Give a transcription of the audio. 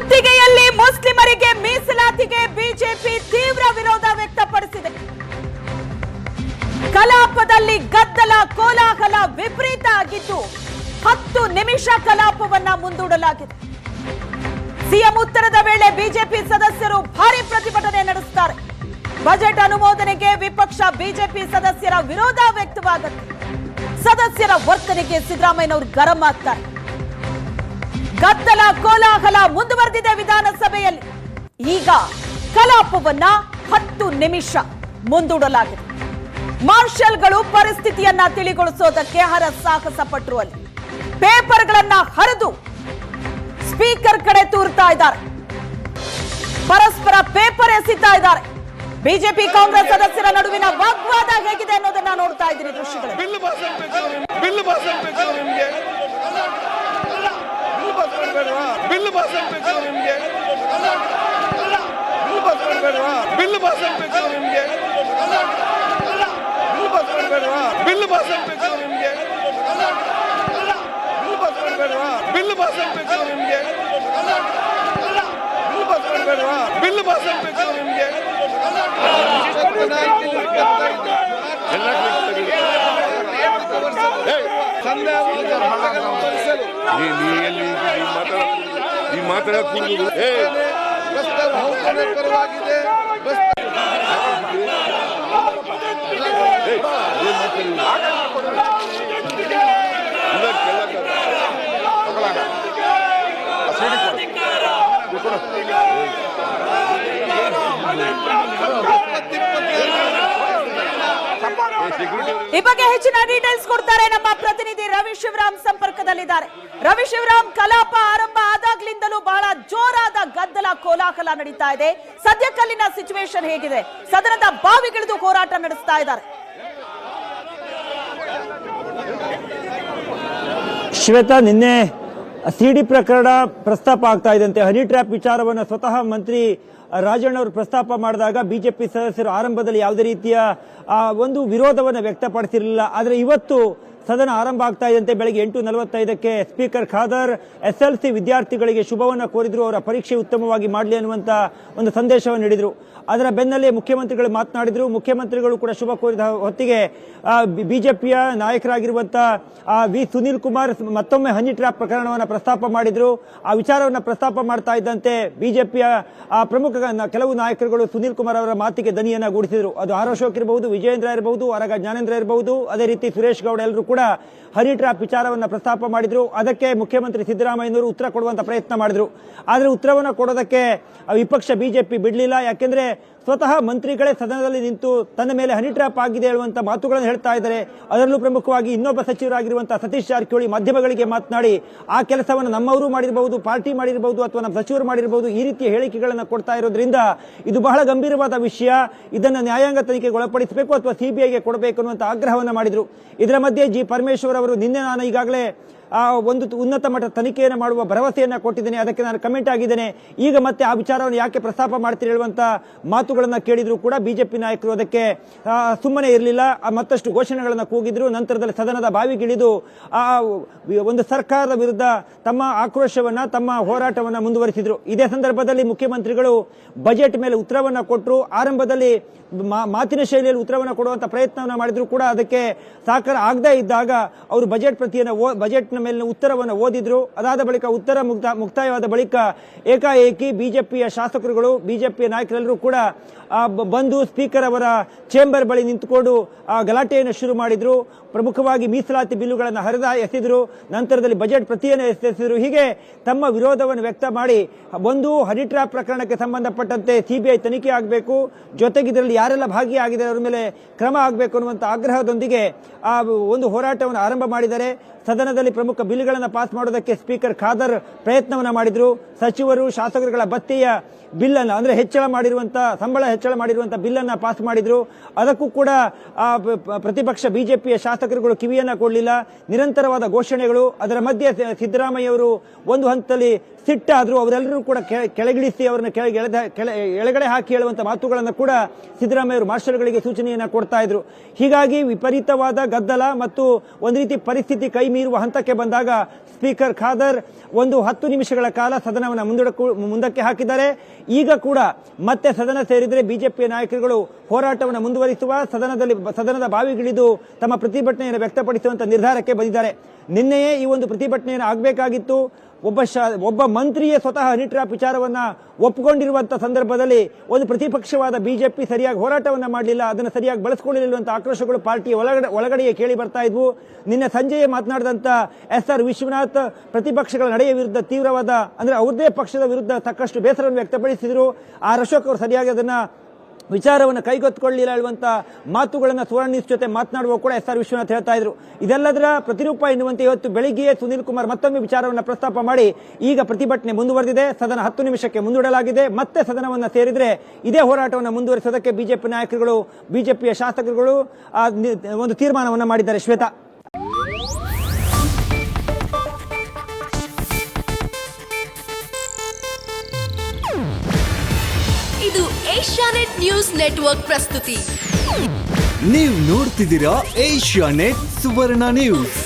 ಗುತ್ತಿಗೆಯಲ್ಲಿ ಮುಸ್ಲಿಮರಿಗೆ ಮೀಸಲಾತಿಗೆ ಬಿಜೆಪಿ ತೀವ್ರ ವಿರೋಧ ವ್ಯಕ್ತಪಡಿಸಿದೆ. ಕಲಾಪದಲ್ಲಿ ಗದ್ದಲ ಕೋಲಾಹಲ ವಿಪರೀತ ಆಗಿದ್ದು 10 ನಿಮಿಷ ಕಲಾಪವನ್ನ ಮುಂದೂಡಲಾಗಿದೆ. ಸಿಎಂ ಉತ್ತರದ ವೇಳೆ ಬಿಜೆಪಿ ಸದಸ್ಯರು ಭಾರಿ ಪ್ರತಿಭಟನೆ ನಡೆಸುತ್ತಾರೆ. ಬಜೆಟ್ ಅನುಮೋದನೆಗೆ ವಿಪಕ್ಷ ಬಿಜೆಪಿ ಸದಸ್ಯರ ವಿರೋಧ ವ್ಯಕ್ತವಾಗುತ್ತೆ. ಸದಸ್ಯರ ವರ್ತನೆಗೆ ಸಿದ್ದರಾಮಯ್ಯನವರು ಗರಂ ಆಗ್ತಾರೆ. ಗದ್ದಲ ಕೋಲಾಹಲ ಮುಂದುವರೆದಿದೆ ವಿಧಾನಸಭೆಯಲ್ಲಿ. ಈಗ ಕಲಾಪವನ್ನ 10 ನಿಮಿಷ ಮುಂದೂಡಲಾಗಿದೆ. ಮಾರ್ಷಲ್ಗಳು ಪರಿಸ್ಥಿತಿಯನ್ನ ತಿಳಿಗೊಳಿಸೋದಕ್ಕೆ ಹರಸಾಹಸ ಪಟ್ಟರು. ಅಲ್ಲಿ ಪೇಪರ್ಗಳನ್ನ ಹರಿದು ಸ್ಪೀಕರ್ ಕಡೆ ತೂರ್ತಾ ಇದ್ದಾರೆ. ಪರಸ್ಪರ ಪೇಪರ್ ಎಸಿತಾ ಇದ್ದಾರೆ. ಬಿಜೆಪಿ ಕಾಂಗ್ರೆಸ್ ಸದಸ್ಯರ ನಡುವಿನ ವಾಗ್ವಾದ ಹೇಗಿದೆ ಅನ್ನೋದನ್ನ ನೋಡ್ತಾ ಇದ್ದೀರಿ ದೃಶ್ಯಗಳು. ಈ ಬಗ್ಗೆ ಹೆಚ್ಚಿನ ಡೀಟೇಲ್ಸ್ ಕೊಡ್ತಾರೆ ನಮ್ಮ ಪ್ರತಿನಿಧಿ ರವಿ ಶಿವರಾಮ್ ಸಂಪರ್ಕದಲ್ಲಿದ್ದಾರೆ. ರವಿ ಶಿವರಾಮ್, ಕಲಾಪ ಆರಂಭ ಆದಾಗ್ಲಿಂದಲೂ ಬಹಳ ಜೋರಾದ ಗದ್ದಲ ಕೋಲಾಹಲ ನಡೀತಾ ಇದೆ. ಸದ್ಯಕ್ಕಲ್ಲಿನ ಸಿಚುವೇಶನ್ ಹೇಗಿದೆ? ಸದನದ ಬಾವಿಗಿಳಿದು ಹೋರಾಟ ನಡೆಸ್ತಾ ಇದ್ದಾರೆ. ಶ್ವೇತಾ, ನಿನ್ನೆ ಸಿಡಿ ಪ್ರಕರಣ ಪ್ರಸ್ತಾಪ ಆಗ್ತಾ ಇದ್ದಂತೆ ಹನಿ ಟ್ರ್ಯಾಪ್ ವಿಚಾರವನ್ನು ಸ್ವತಃ ಮಂತ್ರಿ ರಾಜಣ್ಣ ಅವರು ಪ್ರಸ್ತಾಪ ಮಾಡಿದಾಗ ಬಿಜೆಪಿ ಸದಸ್ಯರು ಆರಂಭದಲ್ಲಿ ಯಾವುದೇ ರೀತಿಯ ಒಂದು ವಿರೋಧವನ್ನು ವ್ಯಕ್ತಪಡಿಸಿರಲಿಲ್ಲ. ಆದರೆ ಇವತ್ತು ಸದನ ಆರಂಭ ಆಗ್ತಾ ಇದ್ದಂತೆ ಬೆಳಗ್ಗೆ 8:45ಕ್ಕೆ ಸ್ಪೀಕರ್ ಖಾದರ್ SLC ವಿದ್ಯಾರ್ಥಿಗಳಿಗೆ ಶುಭವನ್ನು ಕೋರಿದ್ರು. ಅವರ ಪರೀಕ್ಷೆ ಉತ್ತಮವಾಗಿ ಮಾಡಲಿ ಅನ್ನುವಂತ ಒಂದು ಸಂದೇಶವನ್ನು ನೀಡಿದ್ರು. ಅದರ ಬೆನ್ನಲ್ಲೇ ಮುಖ್ಯಮಂತ್ರಿಗಳು ಮಾತನಾಡಿದ್ರು. ಮುಖ್ಯಮಂತ್ರಿಗಳು ಕೂಡ ಶುಭ ಕೋರಿದ ಹೊತ್ತಿಗೆ ಬಿಜೆಪಿಯ ನಾಯಕರಾಗಿರುವಂತಹ ವಿ ಸುನೀಲ್ ಕುಮಾರ್ ಮತ್ತೊಮ್ಮೆ ಹನಿ ಟ್ರ್ಯಾಪ್ ಪ್ರಕರಣವನ್ನು ಪ್ರಸ್ತಾಪ ಮಾಡಿದ್ರು. ಆ ವಿಚಾರವನ್ನು ಪ್ರಸ್ತಾಪ ಮಾಡ್ತಾ ಇದ್ದಂತೆ ಬಿಜೆಪಿಯ ಪ್ರಮುಖ ಕೆಲವು ನಾಯಕರುಗಳು ಸುನೀಲ್ ಕುಮಾರ್ ಅವರ ಮಾತಿಗೆ ದನಿಯನ್ನ ಗೂಡಿಸಿದ್ರು. ಅದು ಆರ್ ಅಶೋಕ್ ಇರಬಹುದು, ವಿಜಯೇಂದ್ರ ಇರಬಹುದು, ಆರಗ ಜ್ಞಾನೇಂದ್ರ ಇರಬಹುದು, ಅದೇ ರೀತಿ ಸುರೇಶ್ ಗೌಡ ಎಲ್ಲರೂ ಕೂಡ ಹನಿ ಟ್ರ್ಯಾಪ್ ವಿಚಾರವನ್ನ ಪ್ರಸ್ತಾಪ ಮಾಡಿದ್ರು. ಅದಕ್ಕೆ ಮುಖ್ಯಮಂತ್ರಿ ಸಿದ್ದರಾಮಯ್ಯನವರು ಉತ್ತರ ಕೊಡುವಂತ ಪ್ರಯತ್ನ ಮಾಡಿದ್ರು. ಆದರೆ ಉತ್ತರವನ್ನು ಕೊಡೋದಕ್ಕೆ ವಿಪಕ್ಷ ಬಿಜೆಪಿ ಬಿಡಲಿಲ್ಲ. ಯಾಕೆಂದ್ರೆ ಸ್ವತಃ ಮಂತ್ರಿಗಳೇ ಸದನದಲ್ಲಿ ನಿಂತು ತನ್ನ ಮೇಲೆ ಹನಿ ಟ್ರ್ಯಾಪ್ ಆಗಿದೆ ಹೇಳುವಂತ ಮಾತುಗಳನ್ನು ಹೇಳ್ತಾ ಇದ್ದಾರೆ. ಅದರಲ್ಲೂ ಪ್ರಮುಖವಾಗಿ ಇನ್ನೊಬ್ಬ ಸಚಿವರಾಗಿರುವಂತಹ ಸತೀಶ್ ಜಾರಕಿಹೊಳಿ ಮಾಧ್ಯಮಗಳಿಗೆ ಮಾತನಾಡಿ ಆ ಕೆಲಸವನ್ನು ನಮ್ಮವರು ಮಾಡಿರಬಹುದು, ಪಾರ್ಟಿ ಮಾಡಿರಬಹುದು, ಅಥವಾ ನಮ್ಮ ಸಚಿವರು ಮಾಡಿರಬಹುದು, ಈ ರೀತಿಯ ಹೇಳಿಕೆಗಳನ್ನು ಕೊಡ್ತಾ ಇರೋದ್ರಿಂದ ಇದು ಬಹಳ ಗಂಭೀರವಾದ ವಿಷಯ. ಇದನ್ನು ನ್ಯಾಯಾಂಗ ತನಿಖೆಗೆ ಒಳಪಡಿಸಬೇಕು ಅಥವಾ ಸಿಬಿಐಗೆ ಕೊಡಬೇಕು ಅನ್ನುವಂತ ಆಗ್ರಹವನ್ನು ಮಾಡಿದ್ರು. ಇದರ ಮಧ್ಯೆ ಜಿ ಪರಮೇಶ್ವರ್ ಅವರು ನಿನ್ನೆ ನಾನು ಈಗಾಗಲೇ ಒಂದು ಉನ್ನತ ಮಟ್ಟದ ತನಿಖೆಯನ್ನು ಮಾಡುವ ಭರವಸೆಯನ್ನ ಕೊಟ್ಟಿದ್ದೇನೆ, ಅದಕ್ಕೆ ನಾನು ಕಮೆಂಟ್ ಆಗಿದ್ದೇನೆ. ಈಗ ಮತ್ತೆ ಆ ವಿಚಾರವನ್ನು ಯಾಕೆ ಪ್ರಸ್ತಾಪ ಮಾಡ್ತೀರಿ ಹೇಳುವಂತ ಮಾತುಗಳನ್ನ ಕೇಳಿದ್ರು ಕೂಡ ಬಿಜೆಪಿ ನಾಯಕರು ಅದಕ್ಕೆ ಸುಮ್ಮನೆ ಇರಲಿಲ್ಲ. ಮತ್ತಷ್ಟು ಘೋಷಣೆಗಳನ್ನು ಕೂಗಿದ್ರು. ನಂತರದಲ್ಲಿ ಸದನದ ಬಾವಿಗಿಳಿದು ಒಂದು ಸರ್ಕಾರದ ವಿರುದ್ಧ ತಮ್ಮ ಆಕ್ರೋಶವನ್ನ, ತಮ್ಮ ಹೋರಾಟವನ್ನ ಮುಂದುವರಿಸಿದ್ರು. ಇದೇ ಸಂದರ್ಭದಲ್ಲಿ ಮುಖ್ಯಮಂತ್ರಿಗಳು ಬಜೆಟ್ ಮೇಲೆ ಉತ್ತರವನ್ನ ಕೊಟ್ಟರು. ಆರಂಭದಲ್ಲಿ ಮಾತಿನ ಶೈಲಿಯಲ್ಲಿ ಉತ್ತರವನ್ನು ಕೊಡುವಂತ ಪ್ರಯತ್ನವನ್ನು ಮಾಡಿದ್ರು ಕೂಡ ಅದಕ್ಕೆ ಸಾಕಾರ ಆಗದೇ ಇದ್ದಾಗ ಅವರು ಬಜೆಟ್ನ ಮೇಲಿನ ಉತ್ತರವನ್ನು ಓದಿದ್ರು. ಅದಾದ ಬಳಿಕ ಉತ್ತರ ಮುಕ್ತಾಯವಾದ ಬಳಿಕ ಏಕಾಏಕಿ ಬಿಜೆಪಿಯ ಶಾಸಕರುಗಳು, ಬಿಜೆಪಿಯ ನಾಯಕರೆಲ್ಲರೂ ಕೂಡ ಬಂದು ಸ್ಪೀಕರ್ ಅವರ ಚೇಂಬರ್ ಬಳಿ ನಿಂತುಕೊಂಡು ಗಲಾಟೆಯನ್ನು ಶುರು ಮಾಡಿದ್ರು. ಪ್ರಮುಖವಾಗಿ ಮೀಸಲಾತಿ ಬಿಲ್ಲುಗಳನ್ನು ಎಸೆದ್ರು. ನಂತರದಲ್ಲಿ ಬಜೆಟ್ ಪ್ರತಿಯನ್ನು ಎಸೆದ್ರು. ಹೀಗೆ ತಮ್ಮ ವಿರೋಧವನ್ನು ವ್ಯಕ್ತ ಮಾಡಿ ಒಂದು ಹನಿ ಟ್ರ್ಯಾಪ್ ಪ್ರಕರಣಕ್ಕೆ ಸಂಬಂಧಪಟ್ಟಂತೆ ಸಿಬಿಐ ತನಿಖೆ ಆಗಬೇಕು, ಜೊತೆಗೆ ಇದರಲ್ಲಿ ಯಾರೆಲ್ಲ ಭಾಗಿಯಾಗಿದ್ದಾರೆ ಅವರ ಮೇಲೆ ಕ್ರಮ ಆಗಬೇಕು ಅನ್ನುವಂಥ ಆಗ್ರಹದೊಂದಿಗೆ ಒಂದು ಹೋರಾಟವನ್ನು ಆರಂಭ ಮಾಡಿದ್ದಾರೆ. ಸದನದಲ್ಲಿ ಪ್ರಮುಖ ಬಿಲ್ಗಳನ್ನು ಪಾಸ್ ಮಾಡೋದಕ್ಕೆ ಸ್ಪೀಕರ್ ಖಾದರ್ ಪ್ರಯತ್ನವನ್ನ ಮಾಡಿದ್ರು. ಸಚಿವರು, ಶಾಸಕರುಗಳ ಭತ್ಯೆಯ ಬಿಲ್ ಅನ್ನು ಅಂದ್ರೆ ಸಂಬಳ ಹೆಚ್ಚಳ ಮಾಡಿರುವಂತ ಬಿಲ್ ಅನ್ನ ಪಾಸ್ ಮಾಡಿದ್ರು. ಅದಕ್ಕೂ ಕೂಡ ಪ್ರತಿಪಕ್ಷ ಬಿಜೆಪಿಯ ಶಾಸಕರುಗಳು ಕಿವಿಯನ್ನ ಕೊಡಲಿಲ್ಲ. ನಿರಂತರವಾದ ಘೋಷಣೆಗಳು. ಅದರ ಮಧ್ಯೆ ಸಿದ್ದರಾಮಯ್ಯ ಅವರು ಒಂದು ಹಂತದಲ್ಲಿ ಸಿಟ್ಟಾದ್ರು ಅವರೆಲ್ಲರೂ ಕೂಡ ಕೆಳಗಿಳಿಸಿ ಅವರನ್ನ ಎಳಗಡೆ ಹಾಕಿ ಹೇಳುವಂತ ಮಾತುಗಳನ್ನು ಕೂಡ ಸಿದ್ದರಾಮಯ್ಯ ಅವರು ಮಾರ್ಷಲ್ಗಳಿಗೆ ಸೂಚನೆಯನ್ನ ಕೊಡ್ತಾ ಇದ್ರು. ಹೀಗಾಗಿ ವಿಪರೀತವಾದ ಗದ್ದಲ ಮತ್ತು ಒಂದು ರೀತಿ ಪರಿಸ್ಥಿತಿ ಕೈ ಮೀರುವ ಹಂತಕ್ಕೆ ಬಂದಾಗ ಸ್ಪೀಕರ್ ಖಾದರ್ 10 ನಿಮಿಷಗಳ ಕಾಲ ಸದನವನ್ನು ಮುಂದಕ್ಕೆ ಹಾಕಿದ್ದಾರೆ. ಈಗ ಕೂಡ ಮತ್ತೆ ಸದನ ಸೇರಿದರೆ ಬಿಜೆಪಿಯ ನಾಯಕರುಗಳು ಹೋರಾಟವನ್ನು ಮುಂದುವರಿಸುವ ಸದನದ ಬಾವಿಗಿಳಿದು ತಮ್ಮ ಪ್ರತಿಭಟನೆಯನ್ನು ವ್ಯಕ್ತಪಡಿಸುವಂತ ನಿರ್ಧಾರಕ್ಕೆ ಬಂದಿದ್ದಾರೆ. ನಿನ್ನೆಯೇ ಈ ಒಂದು ಪ್ರತಿಭಟನೆಯನ್ನು ಆಗಬೇಕಾಗಿತ್ತು. ಒಬ್ಬ ಮಂತ್ರಿಯೇ ಸ್ವತಃ ಹನಿ ಟ್ರ್ಯಾಪ್ ವಿಚಾರವನ್ನ ಒಪ್ಪಿಕೊಂಡಿರುವಂತಹ ಸಂದರ್ಭದಲ್ಲಿ ಒಂದು ಪ್ರತಿಪಕ್ಷವಾದ ಬಿಜೆಪಿ ಸರಿಯಾಗಿ ಹೋರಾಟವನ್ನ ಮಾಡಲಿಲ್ಲ, ಅದನ್ನು ಸರಿಯಾಗಿ ಬಳಸಿಕೊಳ್ಳಲಿಲ್ಲ ಅಂತ ಆಕ್ರೋಶಗಳು ಪಾರ್ಟಿಯ ಒಳಗಡೆಯೇ ಕೇಳಿ ಬರ್ತಾ ಇದ್ವು. ನಿನ್ನೆ ಸಂಜೆಯೇ ಮಾತನಾಡಿದಂತ SR ವಿಶ್ವನಾಥ್ ಪ್ರತಿಪಕ್ಷಗಳ ನಡೆಯ ವಿರುದ್ಧ ತೀವ್ರವಾದ ಅಂದ್ರೆ ಅವ್ರದೇ ಪಕ್ಷದ ವಿರುದ್ಧ ಸಾಕಷ್ಟು ಬೇಸರವನ್ನು ವ್ಯಕ್ತಪಡಿಸಿದ್ರು. ಆರ್ ಅಶೋಕ್ ಅವರು ಸರಿಯಾಗಿ ಅದನ್ನ ವಿಚಾರವನ್ನು ಕೈಗೆತ್ತಿಕೊಳ್ಳಲಿಲ್ಲ ಹೇಳುವಂತ ಮಾತುಗಳನ್ನು ಸುವರ್ಣ ನ್ಯೂಸ್ ಜೊತೆ ಮಾತನಾಡುವ ಕೂಡ SR ವಿಶ್ವನಾಥ್ ಹೇಳ್ತಾ ಇದ್ರು. ಇದೆಲ್ಲದರ ಪ್ರತಿರೂಪ ಎನ್ನುವಂತೆ ಇವತ್ತು ಬೆಳಿಗ್ಗೆ ಸುನೀಲ್ ಕುಮಾರ್ ಮತ್ತೊಮ್ಮೆ ವಿಚಾರವನ್ನು ಪ್ರಸ್ತಾಪ ಮಾಡಿ ಈಗ ಪ್ರತಿಭಟನೆ ಮುಂದುವರೆದಿದೆ. ಸದನ 10 ನಿಮಿಷಕ್ಕೆ ಮುಂದೂಡಲಾಗಿದೆ. ಮತ್ತೆ ಸದನವನ್ನು ಸೇರಿದ್ರೆ ಇದೇ ಹೋರಾಟವನ್ನು ಮುಂದುವರಿಸೋದಕ್ಕೆ ಬಿಜೆಪಿ ನಾಯಕರುಗಳು, ಬಿಜೆಪಿಯ ಶಾಸಕರುಗಳು ಒಂದು ತೀರ್ಮಾನವನ್ನು ಮಾಡಿದ್ದಾರೆ. ಶ್ವೇತಾ, ಇದು ಏಷ್ಯಾನೆಟ್ ನ್ಯೂಸ್ ನೆಟ್ವರ್ಕ್ ಪ್ರಸ್ತುತಿ. ನೀವು ನೋಡ್ತಿದ್ದೀರಾ ಏಷ್ಯಾನೆಟ್ ಸುವರ್ಣ ನ್ಯೂಸ್.